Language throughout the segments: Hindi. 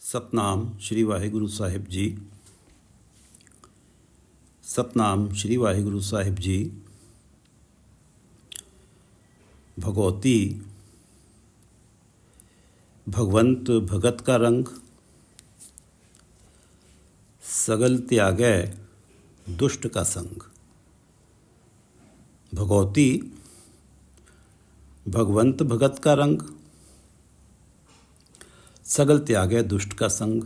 सतनाम श्री वाहिगुरु साहिब जी। सतनाम श्री वाहिगुरु साहिब जी। भगवती भगवंत भगत का रंग, सगल त्यागै दुष्ट का संग। भगवती भगवंत भगत का रंग, सगल त्यागै दुष्ट का संग।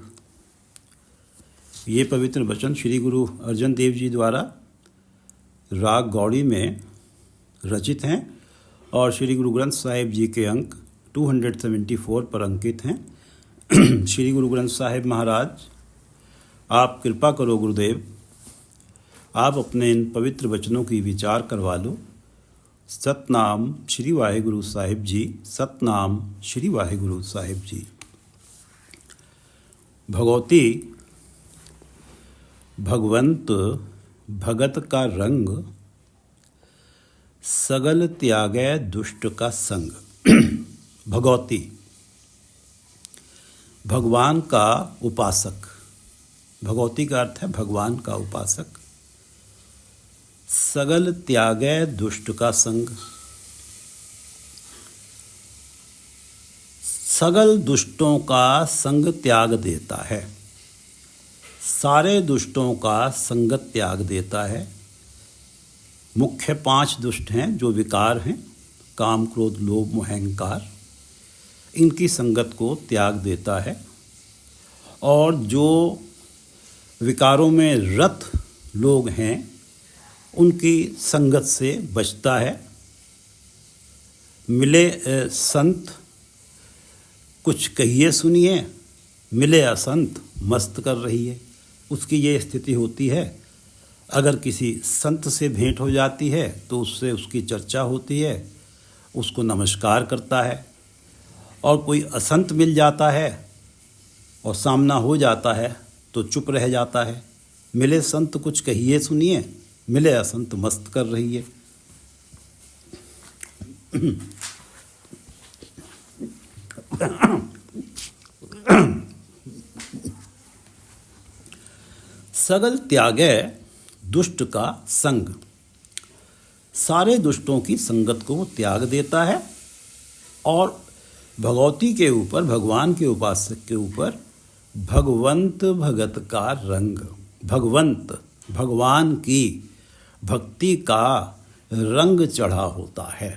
ये पवित्र वचन श्री गुरु अर्जन देव जी द्वारा राग गौड़ी में रचित हैं और श्री गुरु ग्रंथ साहिब जी के अंक 274 पर अंकित हैं। श्री गुरु ग्रंथ साहिब महाराज, आप कृपा करो गुरुदेव, आप अपने इन पवित्र वचनों की विचार करवा लो। सतनाम श्री वाहिगुरु साहिब जी। सतनाम श्री वाहिगुरु साहिब जी। भगवती भगवंत भगत का रंग, सगल त्यागै दुष्ट का संग। भगवती भगवान का उपासक। भगवती का अर्थ है भगवान का उपासक। सगल त्यागै दुष्ट का संग। सगल दुष्टों का संग त्याग देता है, सारे दुष्टों का संगत त्याग देता है। मुख्य 5 दुष्ट हैं जो विकार हैं, काम क्रोध लोभ मोह अहंकार, इनकी संगत को त्याग देता है। और जो विकारों में रत लोग हैं उनकी संगत से बचता है। मिले संत कुछ कहिए सुनिए, मिले असंत मस्त कर रही है। उसकी ये स्थिति होती है। अगर किसी संत से भेंट हो जाती है तो उससे उसकी चर्चा होती है, उसको नमस्कार करता है। और कोई असंत मिल जाता है और सामना हो जाता है तो चुप रह जाता है। मिले संत कुछ कहिए सुनिए, मिले असंत मस्त कर रही है। सगल त्यागै दुष्ट का संग। सारे दुष्टों की संगत को वो त्याग देता है और भगवती के ऊपर, भगवान के उपासक के ऊपर भगवंत भगत का रंग, भगवंत भगवान की भक्ति का रंग चढ़ा होता है।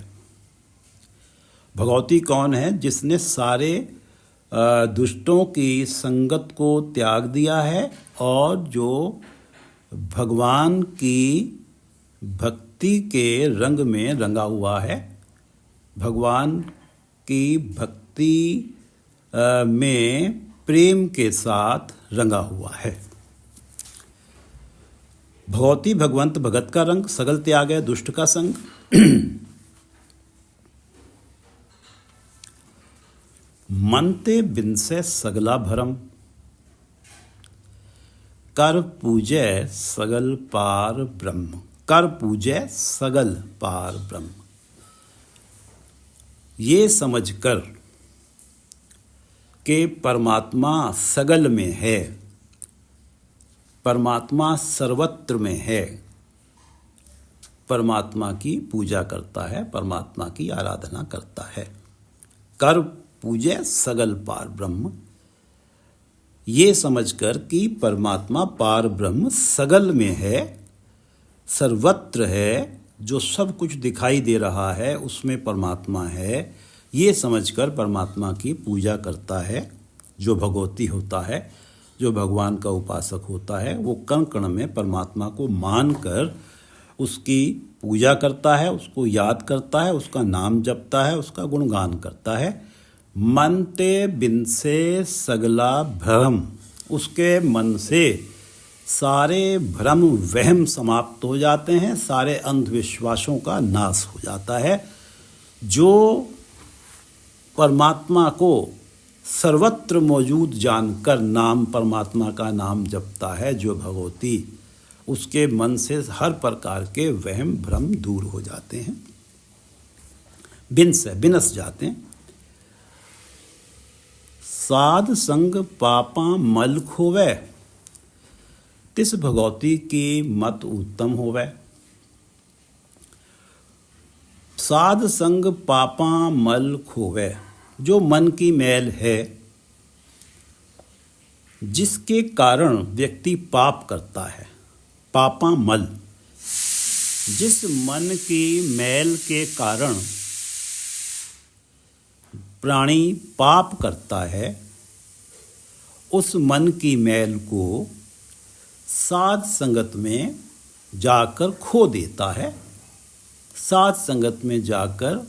भगवती कौन है? जिसने सारे दुष्टों की संगत को त्याग दिया है और जो भगवान की भक्ति के रंग में रंगा हुआ है, भगवान की भक्ति में प्रेम के साथ रंगा हुआ है। भगवती भगवंत भगत का रंग, सगल त्यागै दुष्ट का संग। मनते बिनसे सगला भरम, कर पूजै सगल पार ब्रह्म। कर पूजै सगल पार ब्रह्म। ये समझकर कि परमात्मा सगल में है, परमात्मा सर्वत्र में है, परमात्मा की पूजा करता है, परमात्मा की आराधना करता है। कर पूजै सगल पार ब्रह्म। ये समझकर कि परमात्मा पार ब्रह्म सगल में है, सर्वत्र है, जो सब कुछ दिखाई दे रहा है उसमें परमात्मा है, ये समझकर परमात्मा की पूजा करता है। जो भगवती होता है, जो भगवान का उपासक होता है, वो कण कण में परमात्मा को मानकर उसकी पूजा करता है, उसको याद करता है, उसका नाम जपता है, उसका गुणगान करता है। मनते बिनसे सगला भ्रम। उसके मन से सारे भ्रम वहम समाप्त हो जाते हैं, सारे अंधविश्वासों का नाश हो जाता है। जो परमात्मा को सर्वत्र मौजूद जानकर नाम परमात्मा का नाम जपता है, जो भगवती, उसके मन से हर प्रकार के वहम भ्रम दूर हो जाते हैं, बिनस जाते हैं। साध संग पापा मल खोवे, तिस भगवती की मत उत्तम होवे। साध संग पापा मल खोवे, जो मन की मैल है, जिसके कारण व्यक्ति पाप करता है। पापा मल, जिस मन की मैल के कारण प्राणी पाप करता है, उस मन की मैल को साध संगत में जाकर खो देता है। साध संगत में जाकर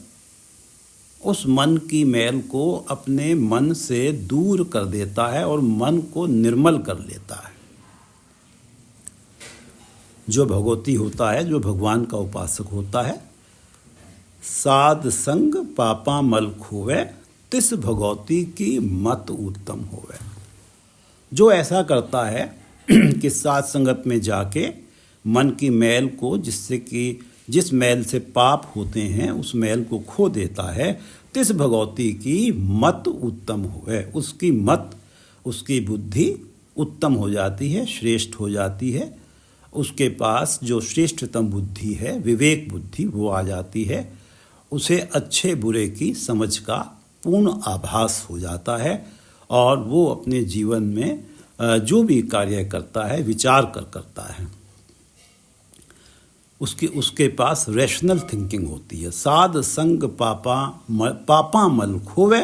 उस मन की मैल को अपने मन से दूर कर देता है और मन को निर्मल कर लेता है। जो भगवती होता है, जो भगवान का उपासक होता है, साध संग पापा मल खोवे, तिस भगवती की मत उत्तम होवे। जो ऐसा करता है कि साध संगत में जाके मन की मैल को, जिससे कि जिस मैल से पाप होते हैं, उस मैल को खो देता है, तिस भगवती की मत उत्तम होवे। उसकी मत, उसकी बुद्धि उत्तम हो जाती है, श्रेष्ठ हो जाती है। उसके पास जो श्रेष्ठतम बुद्धि है, विवेक बुद्धि, वो आ जाती है। उसे अच्छे बुरे की समझ का पूर्ण आभास हो जाता है और वो अपने जीवन में जो भी कार्य करता है, विचार कर करता है। उसके पास रैशनल थिंकिंग होती है। साध संग पापा मल खोवे,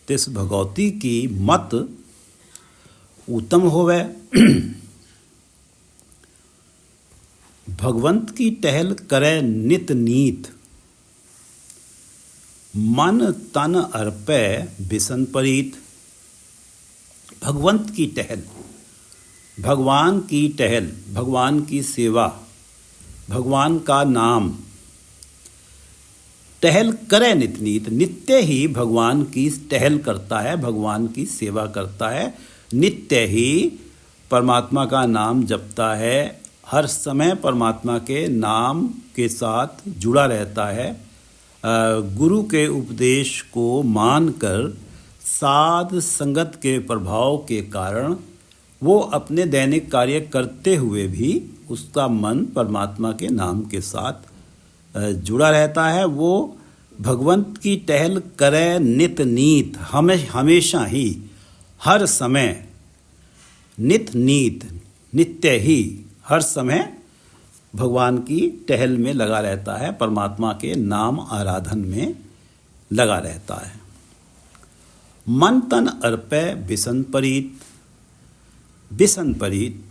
तिस भगवती की मत उत्तम होवे। भगवंत की टहल करे नित नीत, मन तन अर्पे बिसन परीत। भगवंत की टहल, भगवान की टहल, भगवान की सेवा, भगवान का नाम, टहल करे नित नीत, नित्य ही भगवान की टहल करता है, भगवान की सेवा करता है, नित्य ही परमात्मा का नाम जपता है, हर समय परमात्मा के नाम के साथ जुड़ा रहता है। गुरु के उपदेश को मानकर साध संगत के प्रभाव के कारण वो अपने दैनिक कार्य करते हुए भी उसका मन परमात्मा के नाम के साथ जुड़ा रहता है। वो भगवंत की टहल करे नित नीत, हमेशा ही, हर समय, नित नीत, नित्य ही, हर समय भगवान की टहल में लगा रहता है, परमात्मा के नाम आराधन में लगा रहता है। मन तन अर्पे बिसन परीत, बिसन परीत,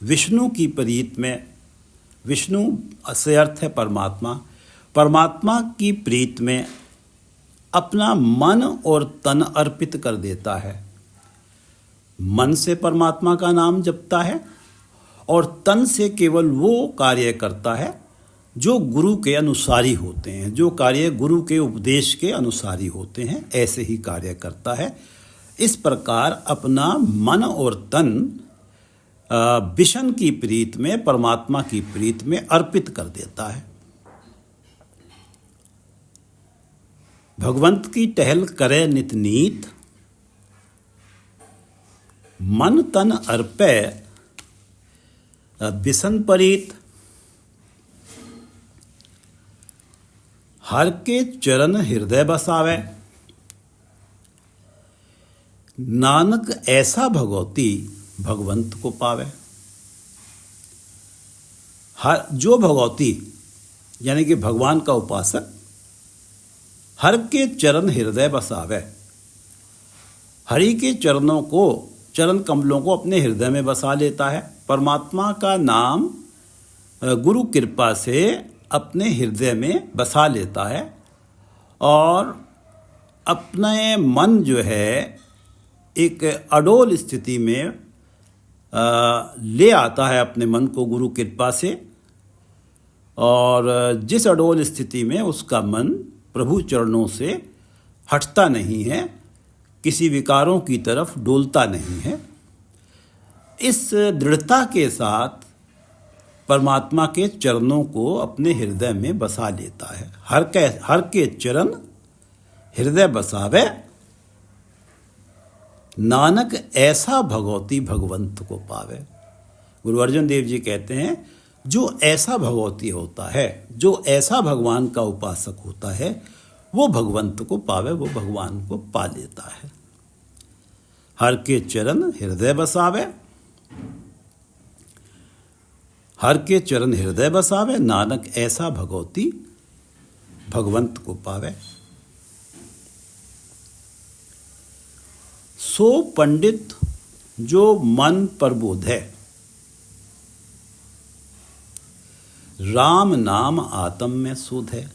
विष्णु की परीत में, विष्णु से अर्थ है परमात्मा, परमात्मा की प्रीत में अपना मन और तन अर्पित कर देता है। मन से परमात्मा का नाम जपता है और तन से केवल वो कार्य करता है जो गुरु के अनुसारी होते हैं, जो कार्य गुरु के उपदेश के अनुसारी होते हैं, ऐसे ही कार्य करता है। इस प्रकार अपना मन और तन विष्णु की प्रीत में, परमात्मा की प्रीत में अर्पित कर देता है। भगवंत की टहल करे नित नीत, मन तन अर्पे बिसन परीत। हर के चरण हृदय बसावे, नानक ऐसा भगवती भगवंत को पावे। हर जो भगवती यानी कि भगवान का उपासक हर के चरण हृदय बसावे, हरि के चरणों को, चरण कमलों को अपने हृदय में बसा लेता है। परमात्मा का नाम गुरु कृपा से अपने हृदय में बसा लेता है और अपने मन जो है एक अडोल स्थिति में ले आता है, अपने मन को गुरु कृपा से। और जिस अडोल स्थिति में उसका मन प्रभु चरणों से हटता नहीं है, किसी विकारों की तरफ डोलता नहीं है, इस दृढ़ता के साथ परमात्मा के चरणों को अपने हृदय में बसा लेता है। हर के चरण हृदय बसावे, नानक ऐसा भगवती भगवंत को पावे। गुरु अर्जुन देव जी कहते हैं जो ऐसा भगवती होता है, जो ऐसा भगवान का उपासक होता है, वो भगवंत को पावे, वो भगवान को पा लेता है। हर के चरण हृदय बसावे, हर के चरण हृदय बसावे, नानक ऐसा भगवती भगवंत को पावे। सो पंडित जो मन प्रबोध है, राम नाम आत्म में सुध है।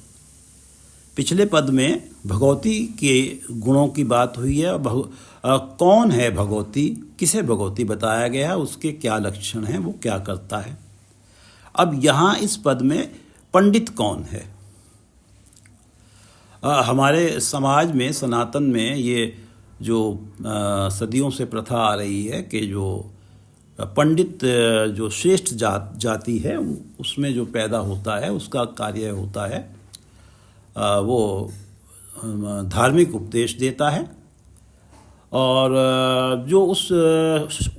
पिछले पद में भगवती के गुणों की बात हुई है। कौन है भगवती, किसे भगवती बताया गया है, उसके क्या लक्षण हैं, वो क्या करता है। अब यहाँ इस पद में पंडित कौन है। हमारे समाज में, सनातन में, ये जो सदियों से प्रथा आ रही है कि जो पंडित, जो श्रेष्ठ जाति है, उसमें जो पैदा होता है, उसका कार्य होता है वो धार्मिक उपदेश देता है, और जो उस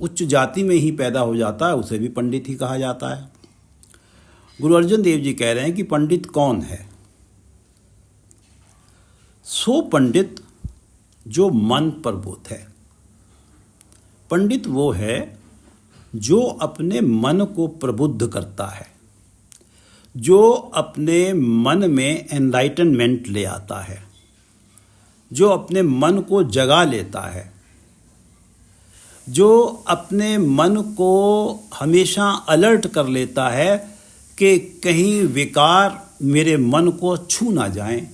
उच्च जाति में ही पैदा हो जाता है उसे भी पंडित ही कहा जाता है। गुरु अर्जुन देव जी कह रहे हैं कि पंडित कौन है। सो पंडित जो मन प्रबोध है। पंडित वो है जो अपने मन को प्रबुद्ध करता है, जो अपने मन में एनलाइटनमेंट ले आता है, जो अपने मन को जगा लेता है, जो अपने मन को हमेशा अलर्ट कर लेता है कि कहीं विकार मेरे मन को छू ना जाएं।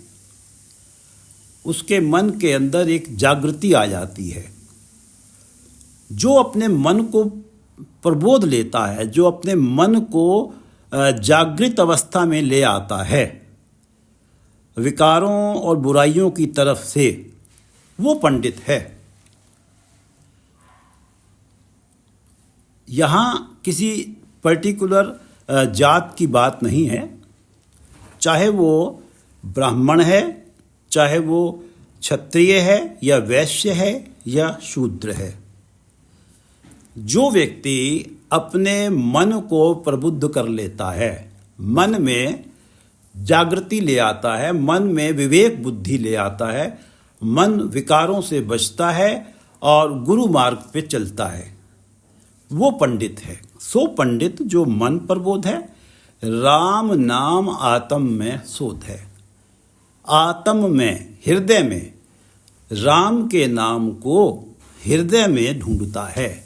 उसके मन के अंदर एक जागृति आ जाती है। जो अपने मन को प्रबोध लेता है, जो अपने मन को जागृत अवस्था में ले आता है विकारों और बुराइयों की तरफ से, वो पंडित है। यहाँ किसी पर्टिकुलर जात की बात नहीं है, चाहे वो ब्राह्मण है, चाहे वो क्षत्रिय है या वैश्य है या शूद्र है। जो व्यक्ति अपने मन को प्रबुद्ध कर लेता है, मन में जागृति ले आता है, मन में विवेक बुद्धि ले आता है, मन विकारों से बचता है और गुरु मार्ग पे चलता है, वो पंडित है। सो पंडित जो मन प्रबोध है, राम नाम आत्म में शोध है। आत्म में, हृदय में, राम के नाम को हृदय में ढूंढता है।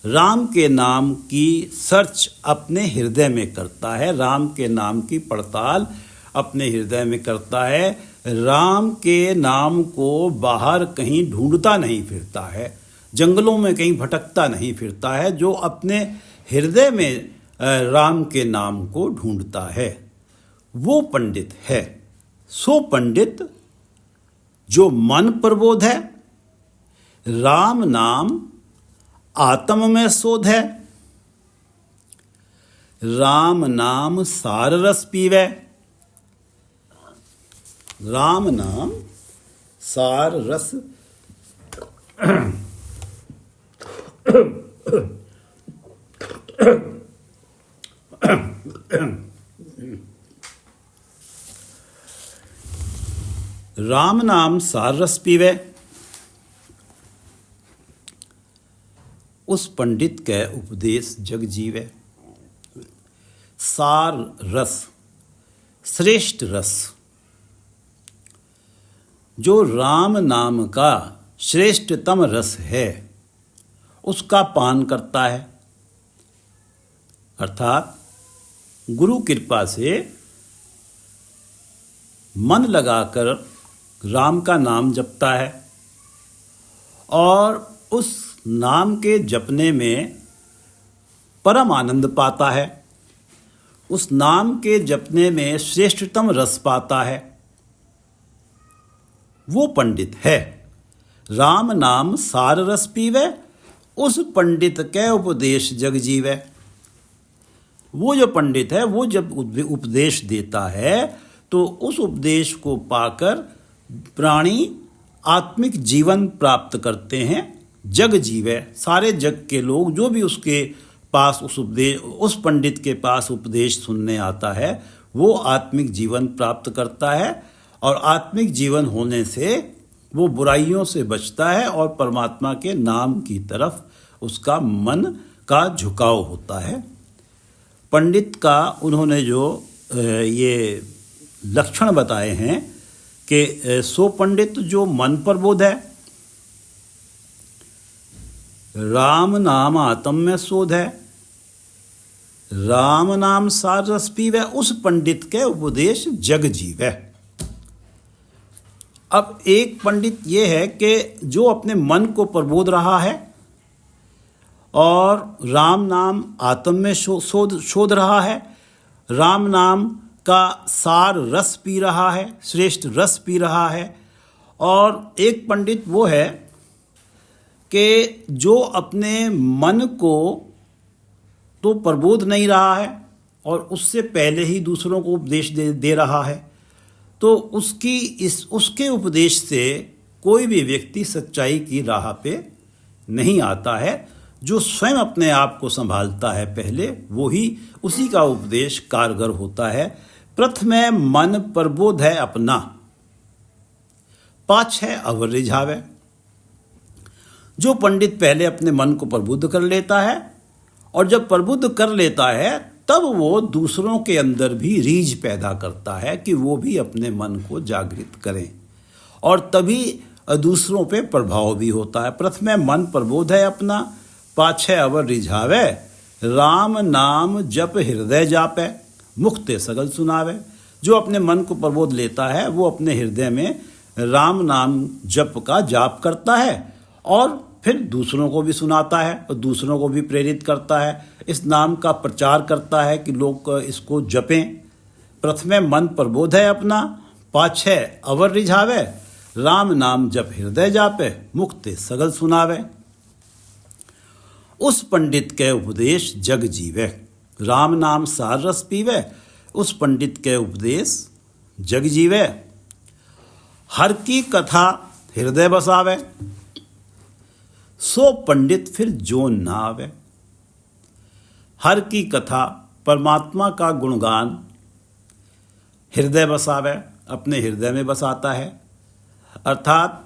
राम के नाम की सर्च अपने हृदय में करता है, राम के नाम की पड़ताल अपने हृदय में करता है। राम के नाम को बाहर कहीं ढूंढता नहीं फिरता है, जंगलों में कहीं भटकता नहीं फिरता है। जो अपने हृदय में राम के नाम को ढूंढता है, वो पंडित है। सो पंडित जो मन प्रबोध है, राम नाम आत्म में शोध है, राम नाम सार रस पीवे। राम नाम सार रस राम नाम सार रस पीवे। उस पंडित के उपदेश जग जीवे। सार रस, श्रेष्ठ रस, जो राम नाम का श्रेष्ठतम रस है, उसका पान करता है। अर्थात गुरु कृपा से मन लगाकर राम का नाम जपता है और उस नाम के जपने में परम आनंद पाता है, उस नाम के जपने में श्रेष्ठतम रस पाता है, वो पंडित है। राम नाम सार रस पीवे, उस पंडित के उपदेश जग जीवे। वो जो पंडित है, वो जब उपदेश देता है तो उस उपदेश को पाकर प्राणी आत्मिक जीवन प्राप्त करते हैं, जग जीवे, सारे जग के लोग जो भी उसके पास उस पंडित के पास उपदेश सुनने आता है वो आत्मिक जीवन प्राप्त करता है, और आत्मिक जीवन होने से वो बुराइयों से बचता है और परमात्मा के नाम की तरफ उसका मन का झुकाव होता है। पंडित का उन्होंने जो ये लक्षण बताए हैं कि सो पंडित जो मन प्रबोध है, राम नाम आत्म में शोध है, राम नाम सार रस पीवे, उस पंडित के उपदेश जग जीव है। अब एक पंडित ये है कि जो अपने मन को प्रबोध रहा है और राम नाम आत्म में शोध रहा है, राम नाम का सार रस पी रहा है, श्रेष्ठ रस पी रहा है। और एक पंडित वो है कि जो अपने मन को तो प्रबोध नहीं रहा है और उससे पहले ही दूसरों को उपदेश दे रहा है, तो उसके उपदेश से कोई भी व्यक्ति सच्चाई की राह पे नहीं आता है। जो स्वयं अपने आप को संभालता है पहले, वो ही उसी का उपदेश कारगर होता है। प्रथम मन प्रबोध है अपना, पाछे अवर रिझावे। जो पंडित पहले अपने मन को प्रबुद्ध कर लेता है और जब प्रबुद्ध कर लेता है तब वो दूसरों के अंदर भी रीझ पैदा करता है कि वो भी अपने मन को जागृत करें, और तभी दूसरों पे प्रभाव भी होता है। प्रथम मन प्रबोध है अपना, पाछे अवर रिझावे, राम नाम जप हृदय जापे, मुक्ते सगल सुनावे। जो अपने मन को प्रबोध लेता है वो अपने हृदय में राम नाम जप का जाप करता है और फिर दूसरों को भी सुनाता है और दूसरों को भी प्रेरित करता है, इस नाम का प्रचार करता है कि लोग इसको जपें। प्रथम मन प्रबोध है अपना, पाछे अवर रिझावे, राम नाम जप हृदय जापे, मुक्ते सगल सुनावे। उस पंडित के उपदेश जग जीवे, राम नाम सार रस पीवे, उस पंडित के उपदेश जग जीवे। हर की कथा हृदय बसावे, सो पंडित फिर जोन ना आवे। हर की कथा, परमात्मा का गुणगान हृदय बसावे, अपने हृदय में बसाता है, अर्थात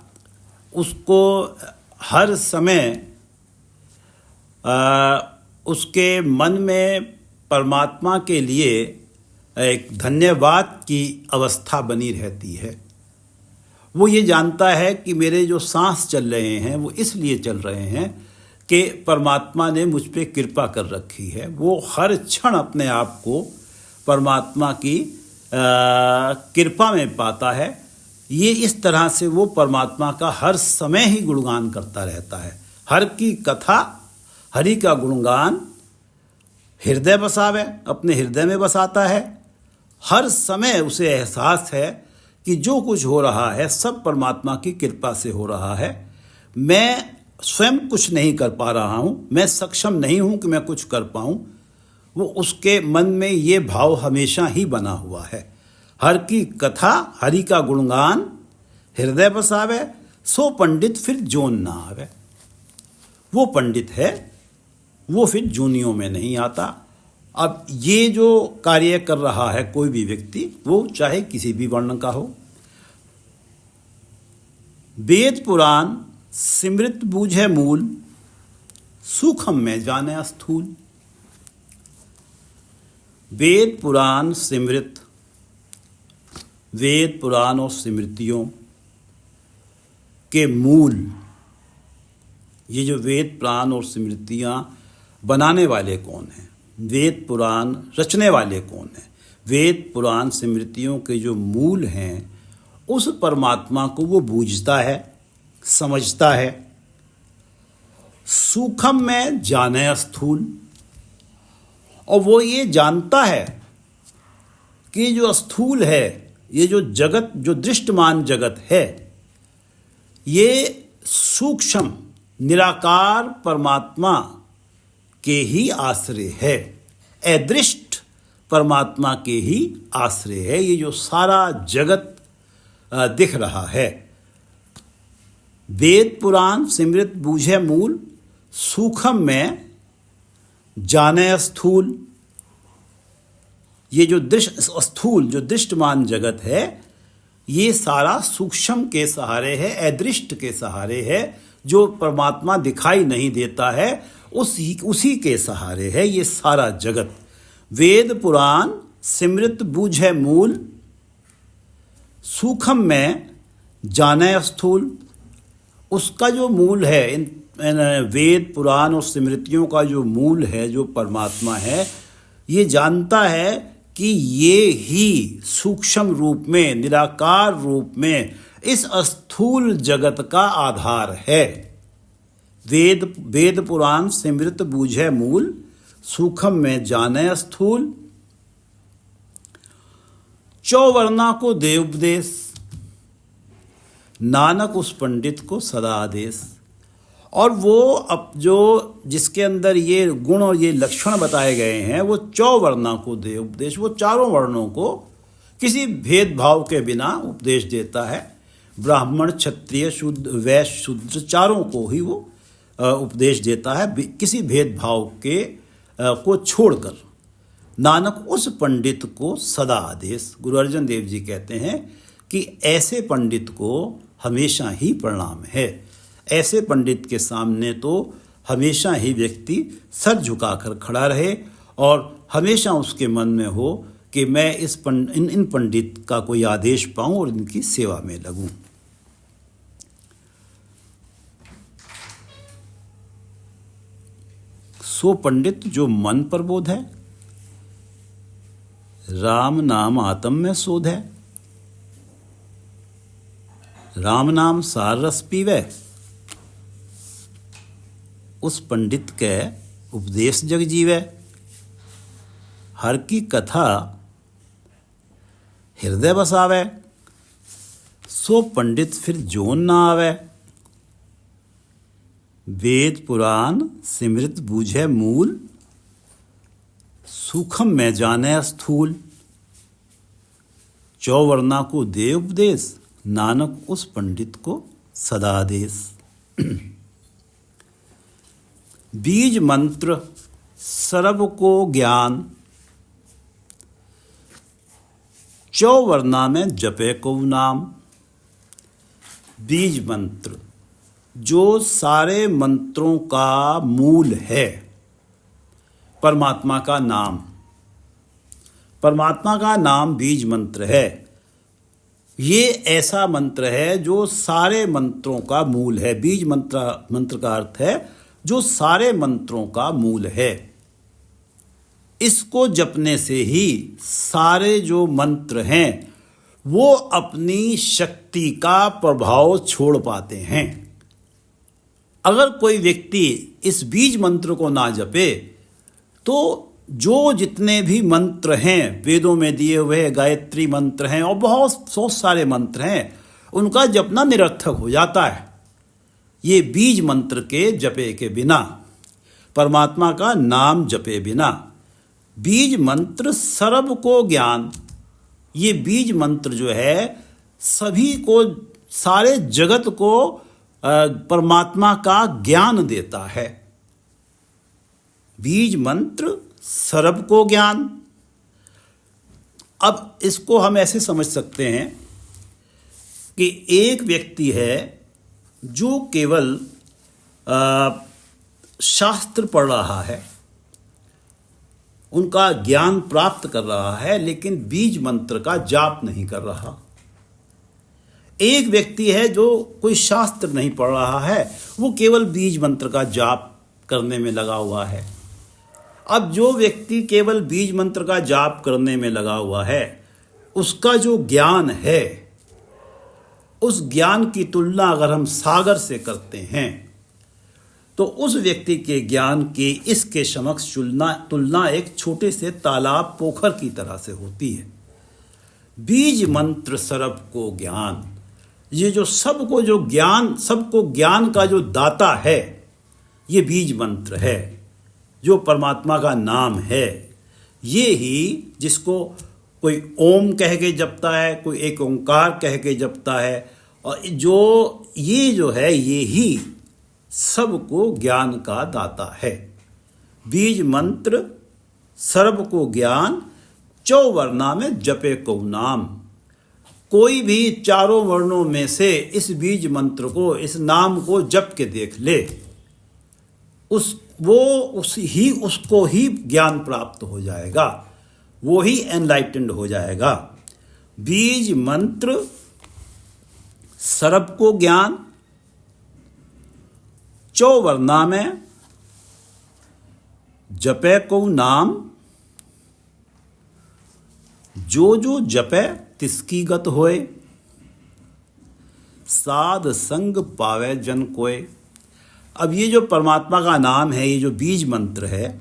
उसको हर समय उसके मन में परमात्मा के लिए एक धन्यवाद की अवस्था बनी रहती है। वो ये जानता है कि मेरे जो सांस चल रहे हैं वो इसलिए चल रहे हैं कि परमात्मा ने मुझ पे कृपा कर रखी है। वो हर क्षण अपने आप को परमात्मा की कृपा में पाता है। ये इस तरह से वो परमात्मा का हर समय ही गुणगान करता रहता है। हर की कथा, हरि का गुणगान हृदय बसावे, अपने हृदय में बसाता है। हर समय उसे एहसास है कि जो कुछ हो रहा है सब परमात्मा की कृपा से हो रहा है। मैं स्वयं कुछ नहीं कर पा रहा हूँ, मैं सक्षम नहीं हूँ कि मैं कुछ कर पाऊँ। वो उसके मन में ये भाव हमेशा ही बना हुआ है। हर की कथा, हरि का गुणगान हृदय बसावे, सो पंडित फिर जोन ना आवे। वो पंडित है, वो फिर जूनियों में नहीं आता। अब ये जो कार्य कर रहा है कोई भी व्यक्ति, वो चाहे किसी भी वर्ण का हो। वेद पुराण सिमृत बूझे मूल, सूक्ष्म में जाने स्थूल। वेद पुराण सिमृत, वेद पुराण और स्मृतियों के मूल, ये जो वेद पुराण और स्मृतियाँ बनाने वाले कौन हैं, वेद पुराण रचने वाले कौन हैं, वेद पुराण स्मृतियों के जो मूल हैं, उस परमात्मा को वो बूझता है, समझता है। सूक्ष्म में जाने स्थूल, और वो ये जानता है कि जो स्थूल है, ये जो जगत, जो दृष्टमान जगत है, ये सूक्ष्म निराकार परमात्मा के ही आश्रय है, अदृष्ट परमात्मा के ही आश्रय है। ये जो सारा जगत दिख रहा है, वेद पुराण सिमृत बूझे मूल, सूक्ष्म में जाने स्थूल। ये जो स्थूल जो दृष्टमान जगत है, ये सारा सूक्ष्म के सहारे है, अदृष्ट के सहारे है। जो परमात्मा दिखाई नहीं देता है उसी के सहारे है ये सारा जगत। वेद पुराण सिमृत बूझे मूल, सूक्ष्म में जाने स्थूल। उसका जो मूल है, इन वेद पुराण और स्मृतियों का जो मूल है, जो परमात्मा है, ये जानता है कि ये ही सूक्ष्म रूप में, निराकार रूप में इस स्थूल जगत का आधार है। वेद पुराण सिमृत बूझे मूल, सूक्ष्म में जाने स्थूल। चौवर्णा को दे उपदेश, नानक उस पंडित को सदा आदेश। और वो अब जो जिसके अंदर ये गुण और ये लक्षण बताए गए हैं, वो चौवर्णा को दे उपदेश। वो चारों वर्णों को किसी भेदभाव के बिना उपदेश देता है। ब्राह्मण, क्षत्रिय, शुद्ध, वैश्य, शूद्र चारों को ही वो उपदेश देता है, किसी भेदभाव के को छोड़कर। नानक उस पंडित को सदा आदेश। गुरु अर्जन देव जी कहते हैं कि ऐसे पंडित को हमेशा ही प्रणाम है। ऐसे पंडित के सामने तो हमेशा ही व्यक्ति सर झुकाकर खड़ा रहे और हमेशा उसके मन में हो कि मैं इन पंडित का कोई आदेश पाऊं और इनकी सेवा में लगूं। सो पंडित जो मन पर बोध है, राम नाम आत्म में शोध है। राम नाम सार रस पीवे, उस पंडित के उपदेश जग जीवे। हर की कथा हृदय बसावे, सो पंडित फिर जोन ना आवे। वेद पुराण सिमृत बूझे मूल, सूक्ष्म में जाने स्थूल। चौवर्णा को दे उपदेश, नानक उस पंडित को सदा आदेश। बीज मंत्र सर्व को ज्ञान, चौवर्णा में जपे को नाम। बीज मंत्र जो सारे मंत्रों का मूल है, परमात्मा का नाम। परमात्मा का नाम बीज मंत्र है। ये ऐसा मंत्र है जो सारे मंत्रों का मूल है। बीज मंत्र का अर्थ है जो सारे मंत्रों का मूल है। इसको जपने से ही सारे जो मंत्र हैं वो अपनी शक्ति का प्रभाव छोड़ पाते हैं। अगर कोई व्यक्ति इस बीज मंत्र को ना जपे तो जो जितने भी मंत्र हैं, वेदों में दिए हुए गायत्री मंत्र हैं और बहुत सारे मंत्र हैं, उनका जपना निरर्थक हो जाता है। ये बीज मंत्र के जपे के बिना, परमात्मा का नाम जपे बिना। बीज मंत्र सर्व को ज्ञान, ये बीज मंत्र जो है सभी को, सारे जगत को परमात्मा का ज्ञान देता है। बीज मंत्र सर्व को ज्ञान। अब इसको हम ऐसे समझ सकते हैं कि एक व्यक्ति है जो केवल शास्त्र पढ़ रहा है, उनका ज्ञान प्राप्त कर रहा है, लेकिन बीज मंत्र का जाप नहीं कर रहा। एक व्यक्ति है जो कोई शास्त्र नहीं पढ़ रहा है, वो केवल बीज मंत्र का जाप करने में लगा हुआ है। अब जो व्यक्ति केवल बीज मंत्र का जाप करने में लगा हुआ है, उसका जो ज्ञान है, उस ज्ञान की तुलना अगर हम सागर से करते हैं तो उस व्यक्ति के ज्ञान की इसके समक्ष तुलना एक छोटे से तालाब, पोखर की तरह से होती है। बीज मंत्र सर्व को ज्ञान, ये जो सबको ज्ञान का जो दाता है, ये बीज मंत्र है, जो परमात्मा का नाम है। ये ही जिसको कोई ओम कह के जपता है, कोई एक ओंकार कह के जपता है, और ये जो है ये ही सबको ज्ञान का दाता है। बीज मंत्र सर्व को ज्ञान, चौवर्णा में जपे को नाम। कोई भी चारों वर्णों में से इस बीज मंत्र को, इस नाम को जप के देख ले, उसको ही ज्ञान प्राप्त हो जाएगा, वो ही एनलाइटेंड हो जाएगा। बीज मंत्र सर्व को ज्ञान, चौवर्णा में जपे को नाम। जो जपे तिसकी गत होए, साध संग पावे जन कोय। अब ये जो परमात्मा का नाम है, ये जो बीज मंत्र है,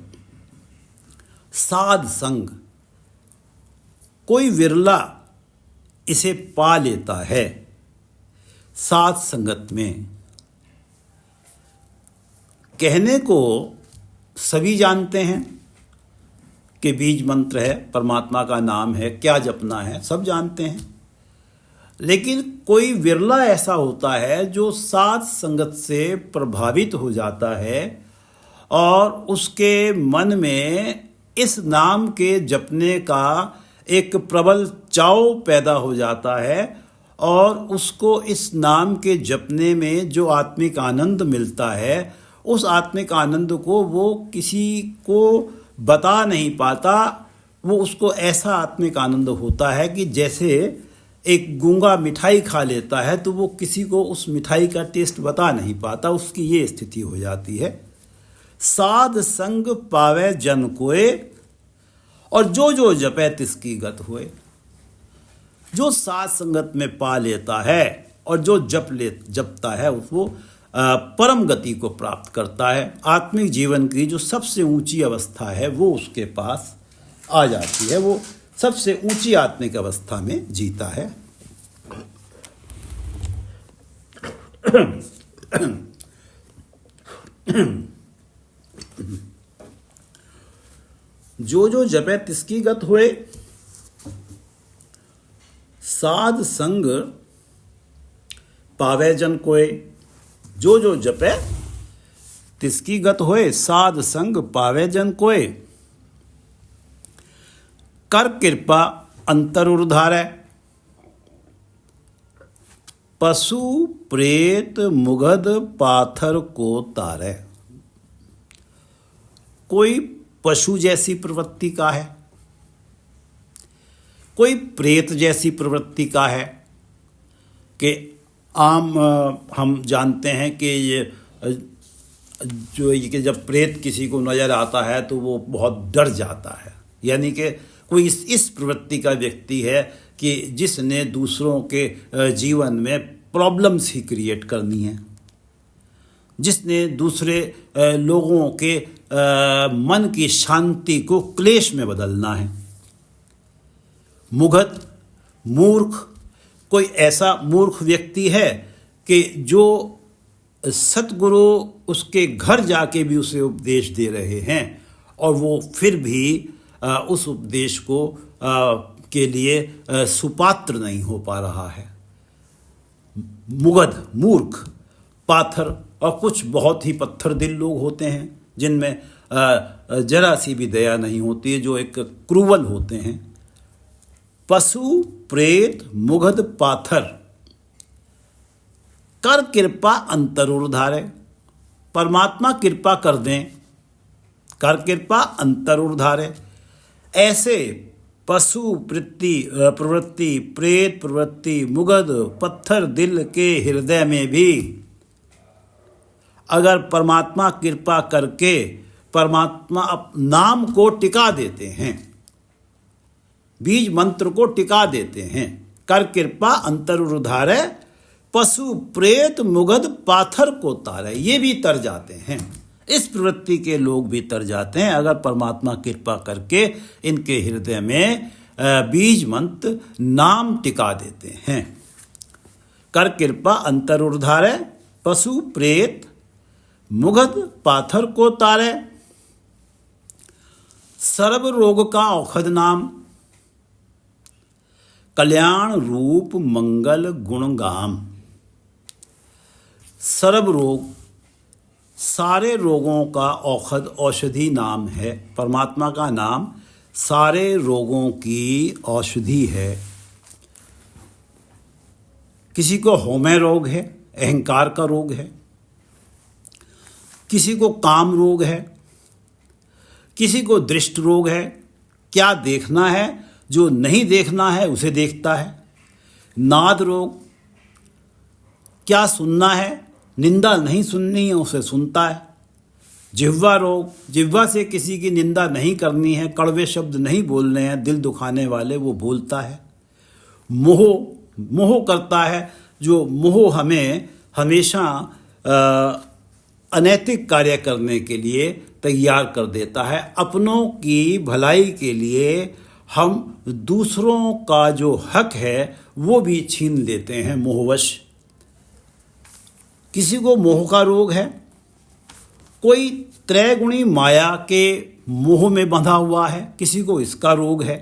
साध संग, कोई विरला इसे पा लेता है साध संगत में। कहने को सभी जानते हैं कि बीज मंत्र है, परमात्मा का नाम है, क्या जपना है, सब जानते हैं। लेकिन कोई विरला ऐसा होता है जो साध संगत से प्रभावित हो जाता है और उसके मन में इस नाम के जपने का एक प्रबल चाव पैदा हो जाता है और उसको इस नाम के जपने में जो आत्मिक आनंद मिलता है, उस आत्मिक आनंद को वो किसी को बता नहीं पाता। वो उसको ऐसा आत्मिक आनंद होता है कि जैसे एक गूंगा मिठाई खा लेता है तो वो किसी को उस मिठाई का टेस्ट बता नहीं पाता, उसकी ये स्थिति हो जाती है। साध संग पावे जन कोय, और जो जपे तिसकी गत होए। जो साध संगत में पा लेता है और जो जपता है उसको परम गति को प्राप्त करता है। आत्मिक जीवन की जो सबसे ऊंची अवस्था है वो उसके पास आ जाती है, वो सबसे ऊंची आत्मिक अवस्था में जीता है। जो जपे तिसकी गत होए, साध संग पावे जन कोय। जो जपे तिसकी गत होए, साध संग पावे जन कोय। कर कृपा अंतर उर्धारै, पशु प्रेत मुगध पाथर को तारै। कोई पशु जैसी प्रवृत्ति का है, कोई प्रेत जैसी प्रवृत्ति का है कि हम जानते हैं कि ये जब प्रेत किसी को नजर आता है तो वो बहुत डर जाता है। यानी कि कोई इस प्रवृत्ति का व्यक्ति है कि जिसने दूसरों के जीवन में प्रॉब्लम्स ही क्रिएट करनी है, जिसने दूसरे लोगों के मन की शांति को क्लेश में बदलना है। मुगध मूर्ख, कोई ऐसा मूर्ख व्यक्ति है कि जो सतगुरु उसके घर जाके भी उसे उपदेश दे रहे हैं और वो फिर भी उस उपदेश को के लिए सुपात्र नहीं हो पा रहा है। मुगध मूर्ख, पाथर, और कुछ बहुत ही पत्थर दिल लोग होते हैं जिनमें जरा सी भी दया नहीं होती है, जो एक क्रूवल होते हैं। पशु प्रेत मुगध पाथर, कर कृपा अंतर उर्धारै। परमात्मा कृपा कर दें, कर कृपा अंतर उर्धारै। ऐसे पशु प्रवृत्ति, प्रेत प्रवृत्ति, मुगध पत्थर दिल के हृदय में भी अगर परमात्मा कृपा करके परमात्मा नाम को टिका देते हैं, बीज मंत्र को टिका देते हैं, कर कृपा अंतर उर्धारै, पशु प्रेत मुगध पाथर को तारै। ये भी तर जाते हैं, इस प्रवृत्ति के लोग भी तर जाते हैं अगर परमात्मा कृपा करके इनके हृदय में बीज मंत्र नाम टिका देते हैं। कर कृपा अंतर उर्धारै, पशु प्रेत मुगध पाथर को तारै। सर्व रोग का औषध नाम, कल्याण रूप मंगल गुण गाम। सर्व रोग, सारे रोगों का औषधि नाम है। परमात्मा का नाम सारे रोगों की औषधि है। किसी को हौमे रोग है, अहंकार का रोग है, किसी को काम रोग है, किसी को दृष्ट रोग है। क्या देखना है, जो नहीं देखना है उसे देखता है। नाद रोग, क्या सुनना है, निंदा नहीं सुननी है उसे सुनता है। जिह्वा रोग, जिह्वा से किसी की निंदा नहीं करनी है, कड़वे शब्द नहीं बोलने हैं, दिल दुखाने वाले, वो बोलता है। मोह करता है, जो मोह हमें हमेशा अनैतिक कार्य करने के लिए तैयार कर देता है। अपनों की भलाई के लिए हम दूसरों का जो हक है वो भी छीन लेते हैं मोहवश। किसी को मोह का रोग है, कोई त्रैगुणी माया के मोह में बंधा हुआ है, किसी को इसका रोग है।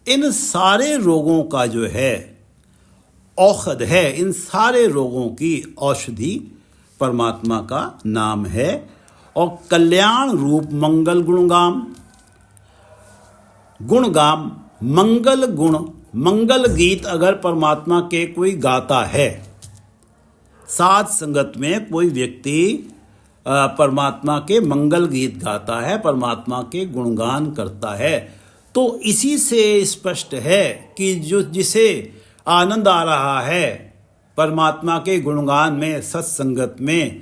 इन सारे रोगों का जो है औषध है, इन सारे रोगों की औषधि परमात्मा का नाम है। और कल्याण रूप मंगल गुणगाम, गुणगाम मंगल गुण, मंगल गीत अगर परमात्मा के कोई गाता है, साध संगत में कोई व्यक्ति परमात्मा के मंगल गीत गाता है, परमात्मा के गुणगान करता है, तो इसी से स्पष्ट है कि जो जिसे आनंद आ रहा है परमात्मा के गुणगान में, सत्संगत में,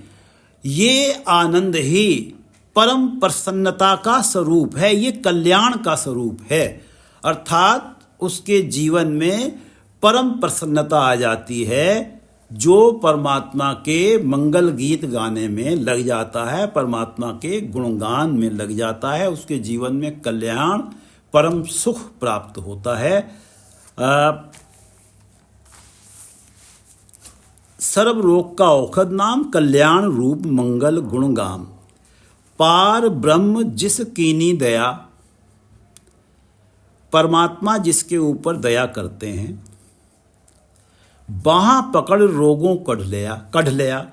ये आनंद ही परम प्रसन्नता का स्वरूप है, ये कल्याण का स्वरूप है। अर्थात उसके जीवन में परम प्रसन्नता आ जाती है। जो परमात्मा के मंगल गीत गाने में लग जाता है, परमात्मा के गुणगान में लग जाता है, उसके जीवन में कल्याण, परम सुख प्राप्त होता है। सर्व रोग का औषध नाम कल्याण रूप मंगल गुणगाम। पार ब्रह्म जिस कीनी दया, परमात्मा जिसके ऊपर दया करते हैं, बाहाँ पकड़ रोगों कढ़ लिया,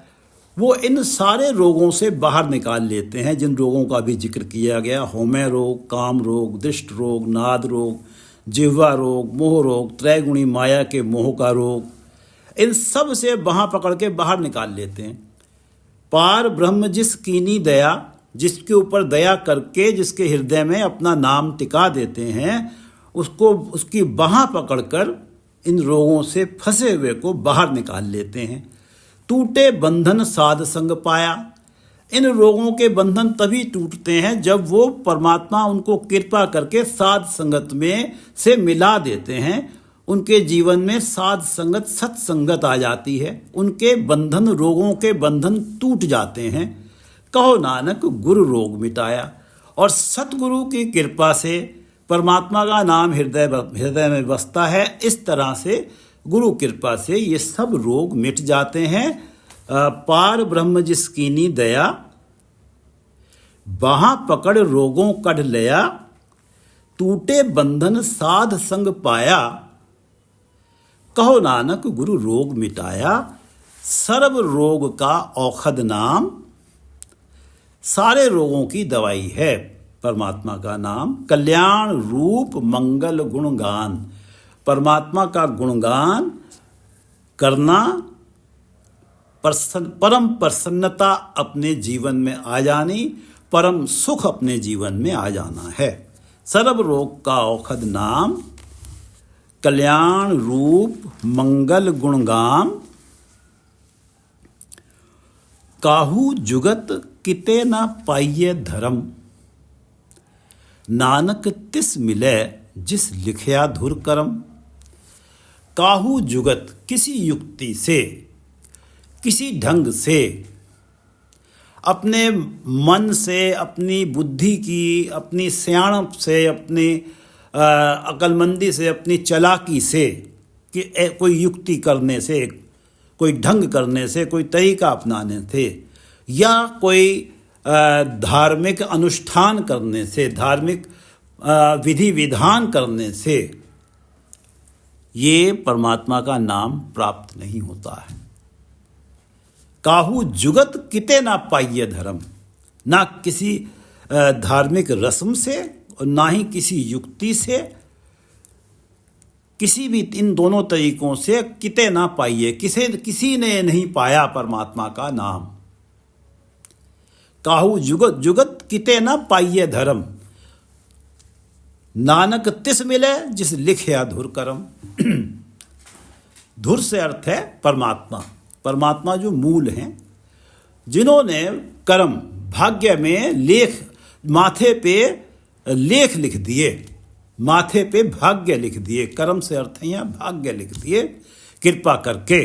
वो इन सारे रोगों से बाहर निकाल लेते हैं जिन रोगों का भी जिक्र किया गया। हौमे रोग, काम रोग, दृष्ट रोग, नाद रोग, जिह्वा रोग, मोह रोग, त्रैगुणी माया के मोह का रोग, इन सब से बाहाँ पकड़ के बाहर निकाल लेते हैं। पार ब्रह्म जिस कीनी दया, जिसके ऊपर दया करके जिसके हृदय में अपना नाम टिका देते हैं, उसको उसकी बाहाँ पकड़कर इन रोगों से फंसे हुए को बाहर निकाल लेते हैं। टूटे बंधन साध संग पाया, इन रोगों के बंधन तभी टूटते हैं जब वो परमात्मा उनको कृपा करके साध संगत में से मिला देते हैं। उनके जीवन में साध संगत, सत्संगत आ जाती है, उनके बंधन, रोगों के बंधन टूट जाते हैं। कहो नानक गुरु रोग मिटाया। और सतगुरु की कृपा से परमात्मा का नाम हृदय में बसता है। इस तरह से गुरु कृपा से ये सब रोग मिट जाते हैं। पार ब्रह्म जिस कीनी दया, बाहाँ पकड़ रोगों कढ़ लिया, टूटे बंधन साध संग पाया, कहो नानक गुरु रोग मिटाया। सर्व रोग का औषध नाम, सारे रोगों की दवाई है परमात्मा का नाम। कल्याण रूप मंगल गुणगान, परमात्मा का गुणगान करना, परम प्रसन्नता अपने जीवन में आ जानी, परम सुख अपने जीवन में आ जाना है। सर्व रोग का औषध नाम कल्याण रूप मंगल गुणगान। काहू जुगत किते न पाइये धर्म, नानक तिस मिले जिस लिखया धुर करम। काहू जुगत, किसी युक्ति से, किसी ढंग से, अपने मन से, अपनी बुद्धि की, अपनी सियाणप से, अपनी अक्लमंदी से, अपनी चालाकी से, कि कोई युक्ति करने से, कोई ढंग करने से, कोई तरीका अपनाने से, या कोई धार्मिक अनुष्ठान करने से, धार्मिक विधि विधान करने से ये परमात्मा का नाम प्राप्त नहीं होता है। काहू जुगत किते ना पाइये धर्म, ना किसी धार्मिक रस्म से और ना ही किसी युक्ति से, किसी भी इन दोनों तरीकों से किते ना पाइए, किसी ने नहीं पाया परमात्मा का नाम। काहू जुगत जुगत किते ना पाइए धर्म, नानक तिस मिले जिस लिखया धुर करम। धुर से अर्थ है परमात्मा। परमात्मा जो मूल हैं, जिन्होंने कर्म भाग्य में लेख माथे पे लेख लिख दिए, माथे पे भाग्य लिख दिए। कर्म से अर्थ है यहाँ भाग्य लिख दिए कृपा करके।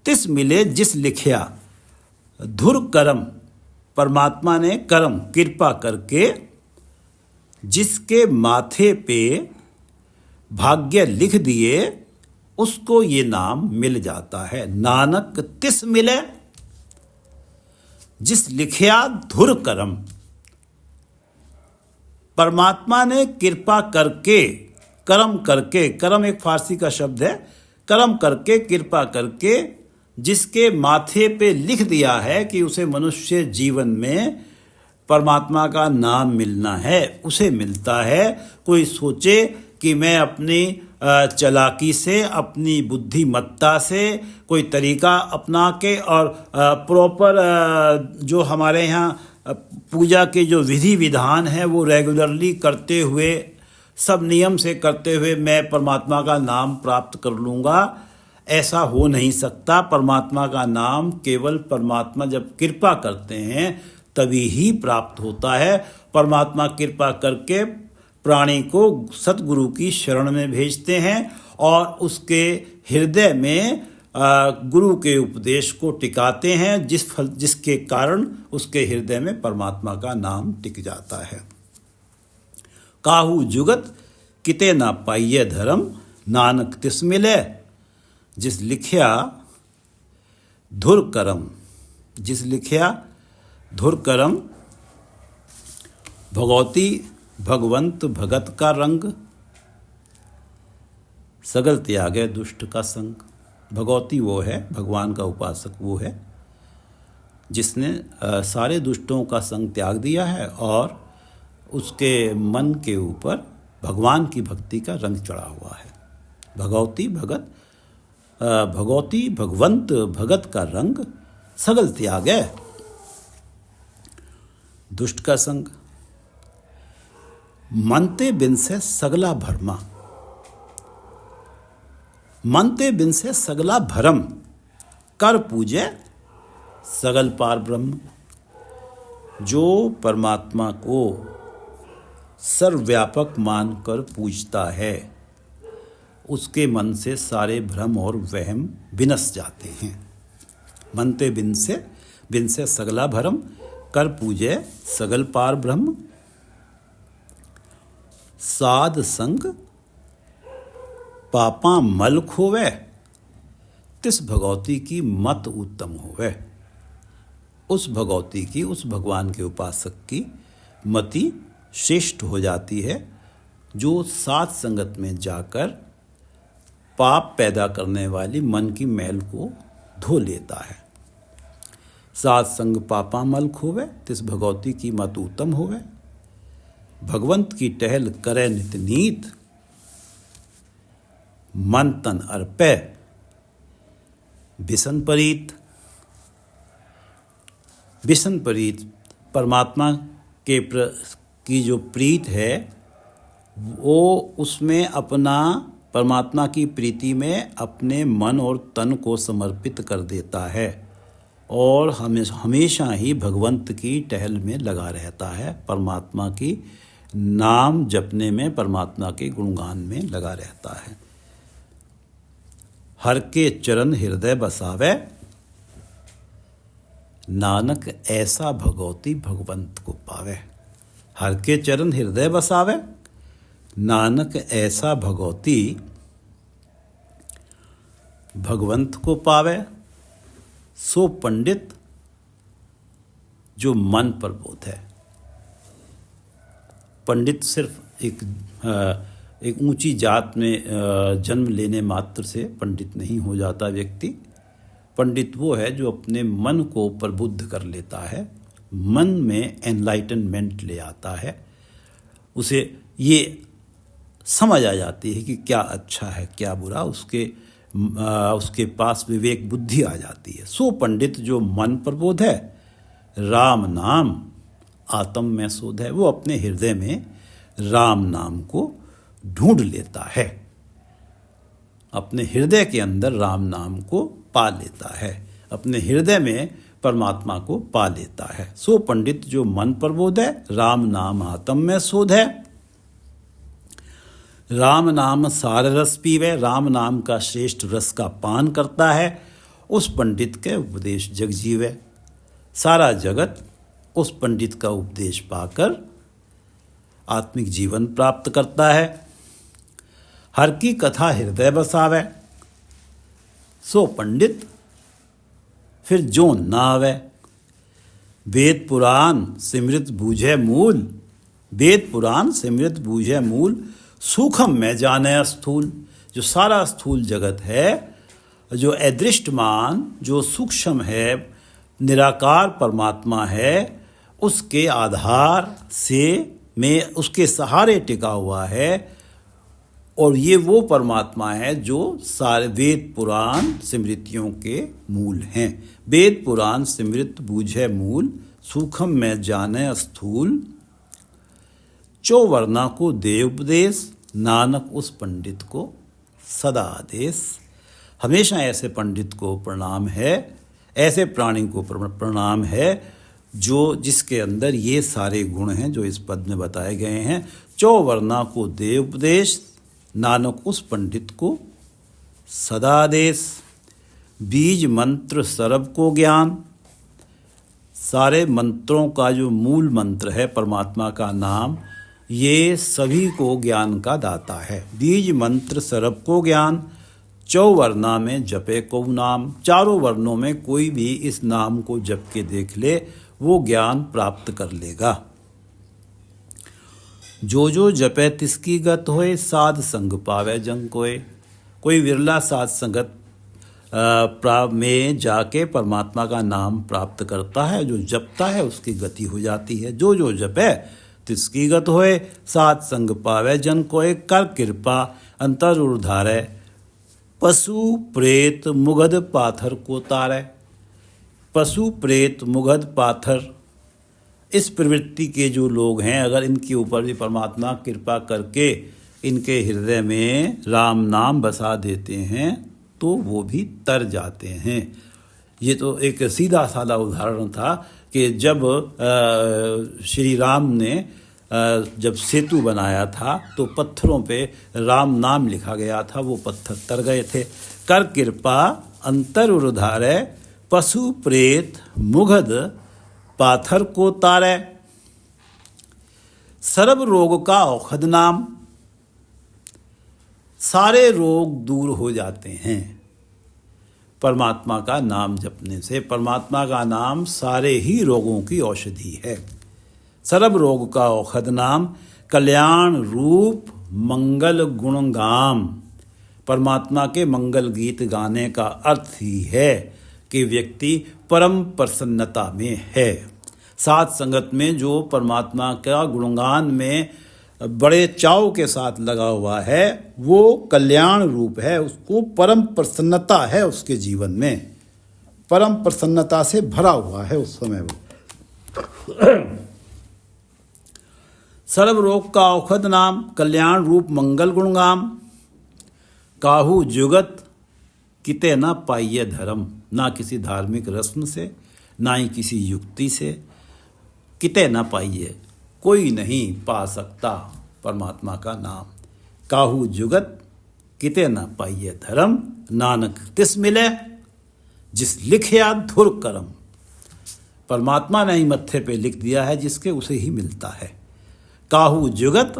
तिस मिले जिस लिखया धुर करम, परमात्मा ने कर्म कृपा करके जिसके माथे पे भाग्य लिख दिए उसको ये नाम मिल जाता है। नानक तिस मिले जिस लिखया धुर करम। परमात्मा ने कृपा करके, कर्म करके, कर्म एक फारसी का शब्द है, कर्म करके कृपा करके जिसके माथे पे लिख दिया है कि उसे मनुष्य जीवन में परमात्मा का नाम मिलना है, उसे मिलता है। कोई सोचे कि मैं अपनी चालाकी से, अपनी बुद्धिमत्ता से कोई तरीका अपना के और प्रॉपर जो हमारे यहाँ पूजा के जो विधि विधान है वो रेगुलरली करते हुए, सब नियम से करते हुए मैं परमात्मा का नाम प्राप्त कर लूँगा, ऐसा हो नहीं सकता। परमात्मा का नाम केवल परमात्मा जब कृपा करते हैं तभी ही प्राप्त होता है। परमात्मा कृपा करके प्राणी को सतगुरु की शरण में भेजते हैं और उसके हृदय में गुरु के उपदेश को टिकाते हैं, जिसके कारण उसके हृदय में परमात्मा का नाम टिक जाता है। काहू जुगत किते ना पाइये धर्म, नानक तिस मिले जिस लिखया धुर करम। जिस लिखया धुर करम, भगवती भगवंत भगत का रंग, सगल त्यागे दुष्ट का संग। भगवती वो है, भगवान का उपासक वो है जिसने सारे दुष्टों का संग त्याग दिया है और उसके मन के ऊपर भगवान की भक्ति का रंग चढ़ा हुआ है। भगवती भगत, भगवती भगवंत भगत का रंग, सगल त्यागे दुष्ट का संग। मनते बिन से सगला भरमा, मनते बिन से सगला भरम, कर पूजे सगल पार ब्रह्म। जो परमात्मा को सर्वव्यापक मानकर पूजता है उसके मन से सारे भ्रम और वहम विनस जाते हैं। मनते बिन से सगला भरम, कर पूजे सगल पार ब्रह्म। साध संग पापा मल खोवे, तिस भगवती की मत उत्तम होवे। उस भगवती की, उस भगवान के उपासक की मति श्रेष्ठ हो जाती है जो साध संगत में जाकर पाप पैदा करने वाली मन की मैल को धो लेता है। साध संग पापा मल खोवे, तिस भगवती की मत उत्तम होवे। भगवंत की टहल करे नित नीत, मन तन अर्पे बिसन परीत। बिसन परीत, परमात्मा की जो प्रीत है वो उसमें अपना, परमात्मा की प्रीति में अपने मन और तन को समर्पित कर देता है और हमेशा ही भगवंत की टहल में लगा रहता है, परमात्मा की नाम जपने में, परमात्मा के गुणगान में लगा रहता है। हर के चरण हृदय बसावे, नानक ऐसा भगवती भगवंत को पावे। हर के चरण हृदय बसावे, नानक ऐसा भगवती भगवंत को पावे। सो पंडित जो मन प्रबोध है। पंडित सिर्फ एक ऊंची जात में जन्म लेने मात्र से पंडित नहीं हो जाता व्यक्ति। पंडित वो है जो अपने मन को प्रबुद्ध कर लेता है, मन में एनलाइटनमेंट ले आता है, उसे ये समझ आ जाती है कि क्या अच्छा है क्या बुरा, उसके पास विवेक बुद्धि आ जाती है। सो पंडित जो मन प्रबोध है, राम नाम आत्म में शोध है, वो अपने हृदय में राम नाम को ढूंढ लेता है, अपने हृदय के अंदर राम नाम को पा लेता है, अपने हृदय में परमात्मा को पा लेता है। सो पंडित जो मन प्रबोध है, राम नाम आत्म में शोध है, राम नाम सार रस पीवे, राम नाम का श्रेष्ठ रस का पान करता है, उस पंडित के उपदेश जग जीवे। सारा जगत उस पंडित का उपदेश पाकर आत्मिक जीवन प्राप्त करता है। हर की कथा हृदय बसावे, सो पंडित फिर जोन ना आवे। वेद पुराण सिमृत बूझे मूल, वेद पुराण सिमृत बूझे मूल, सूक्ष्म में जाने स्थूल। जो सारा स्थूल जगत है, जो अदृष्टमान, जो सूक्ष्म है, निराकार परमात्मा है, उसके आधार से में उसके सहारे टिका हुआ है। और ये वो परमात्मा है जो सारे वेद पुराण स्मृतियों के मूल हैं। वेद पुराण स्मृत बूझे मूल, सूक्ष्म में जाने स्थूल, चौवर्णा को दे उपदेश, नानक उस पंडित को सदा आदेश। हमेशा ऐसे पंडित को प्रणाम है, ऐसे प्राणी को प्रणाम है जिसके अंदर ये सारे गुण हैं जो इस पद में बताए गए हैं। चौवर्णा को दे उपदेश, नानक उस पंडित को सदा आदेश। बीज मंत्र सर्व को ज्ञान, सारे मंत्रों का जो मूल मंत्र है परमात्मा का नाम, ये सभी को ज्ञान का दाता है। बीज मंत्र सर्व को ज्ञान, चौवर्णा में जपे को नाम, चारों वर्णों में कोई भी इस नाम को जप के देख ले वो ज्ञान प्राप्त कर लेगा। जो जो जपे तिसकी गत होए, साध संग पावे जंग कोय। कोई विरला साध संगत में जाके परमात्मा का नाम प्राप्त करता है, जो जपता है उसकी गति हो जाती है। जो जो जपे तिसकी गत होए, साध संग पावे जन कोय। कर कृपा अंतर उधारे, पशु प्रेत मुगध पाथर को तारे। पशु प्रेत मुगध पाथर, इस प्रवृत्ति के जो लोग हैं, अगर इनके ऊपर भी परमात्मा कृपा करके इनके हृदय में राम नाम बसा देते हैं तो वो भी तर जाते हैं। ये तो एक सीधा साधा उदाहरण था कि जब श्री राम ने जब सेतु बनाया था तो पत्थरों पे राम नाम लिखा गया था, वो पत्थर तर गए थे। कर कृपा अंतर उधारे, पशु प्रेत मुगध पाथर को तारे। सर्व रोग का औषध नाम, सारे रोग दूर हो जाते हैं परमात्मा का नाम जपने से। परमात्मा का नाम सारे ही रोगों की औषधि है। सर्व रोग का औषध नाम, कल्याण रूप मंगल गुण गाम। परमात्मा के मंगल गीत गाने का अर्थ ही है कि व्यक्ति परम प्रसन्नता में है। साथ संगत में जो परमात्मा का गुणगान में बड़े चाव के साथ लगा हुआ है वो कल्याण रूप है, उसको परम प्रसन्नता है, उसके जीवन में परम प्रसन्नता से भरा हुआ है उस समय वो। सर्व रोग का औषध नाम, कल्याण रूप मंगल गुणगाम। काहू जुगत किते ना पाइये धर्म, ना किसी धार्मिक रस्म से ना ही किसी युक्ति से। किते ना पाइये, कोई नहीं पा सकता परमात्मा का नाम। काहू जुगत किते ना पाइये धर्म, नानक तिस मिले जिस लिखया धुर करम। परमात्मा ने ही मत्थे पे लिख दिया है, जिसके उसे ही मिलता है। काहू जुगत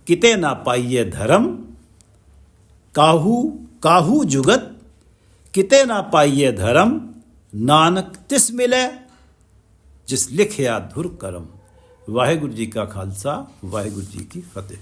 किते ना पाइये धर्म, काहू जुगत किते ना पाइये धर्म, नानक तिस मिले जिस लिखया धुर करम। वाहिगुरु जी का खालसा, वाहिगुरु जी की फतेह।